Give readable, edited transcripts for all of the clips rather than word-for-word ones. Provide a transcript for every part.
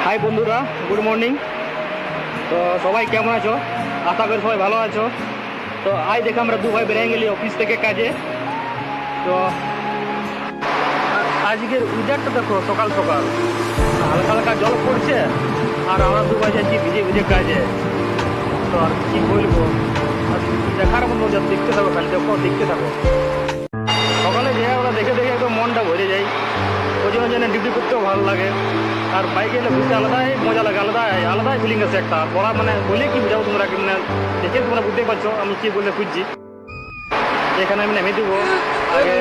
High বন্ধুরা, good morning. তো সবাই কেমন আছো? আশা করি সবাই ভালো আছো। তো আজ দেখে আমরা দু ভাই বেরিয়ে গেলি অফিস থেকে কাজে। তো আজকের উইদারটা দেখো, সকাল সকাল হালকা হালকা জল পড়ছে আর আমরা দু ভাই যাচ্ছি ভিজে ভিজে কাজে। তো আর কি বলবো, আর দেখার মতো দেখতে থাকো, খালি দেখো দেখতে থাকো। সকালে যে ওরা দেখে দেখে একদম মনটা ভরে যায়, ওই জন্য ডিউটি করতেও ভালো লাগে। আর বাইকে এলে ঘুরতে আলাদাই মজা লাগে, আলাদাই ফিলিং আছে একটা। বলা মানে বলে কি বুঝাবো তোমরা, কি মানে দেখে তোমরা বুঝতে পারছো আমি কি বলে খুঁজছি। এখানে আমি নেমে দেবো, আগে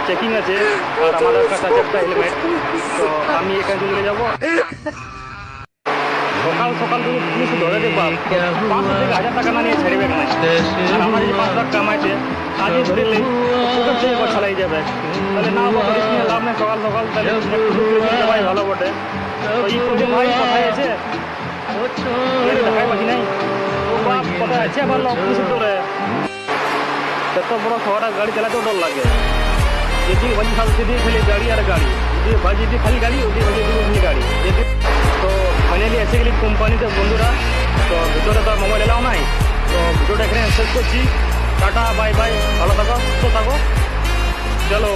চেকিং আছে আর আমাদের কাছে আছে একটা হেলমেট। তো আমি এখানে চলে যাবো। সকাল সকাল তুমি পুলিশ ধরে দেবা 500 থেকে 1000 টাকা না নিয়ে ছেড়বে না। আর আমার যে 5 লাখ কামাইছে আজই ধরিলে পুকুর থেকে ছাড়াই যাবে। তাহলে না লাভ নেই সকাল সকাল, তাহলে ভাই ভালো বটে। তো এই প্রতি ভাই কোথায় আছে দেখাই পাচ্ছি নাই, ও বাপ কোথায় আছে আবার পুলিশ ধরে। এত বড় শহরে গাড়ি চালাতেও ডর লাগে। যদি বাজি খাল যদি খালি গাড়ি আর গাড়ি, যদি বাজি দিয়ে খালি গাড়ি, ওদি বাজি দিয়ে গাড়ি। তো ফাইনালি এসে গেলি কোম্পানিতে বন্ধুরা। তো ভিতরে তো মোবাইল এলাও নাই। তো ভিডিওটা এখানে শেষ করছি। টাটা, বাই বাই, ভালো থাকো, সুস্থ থাকো, চলো।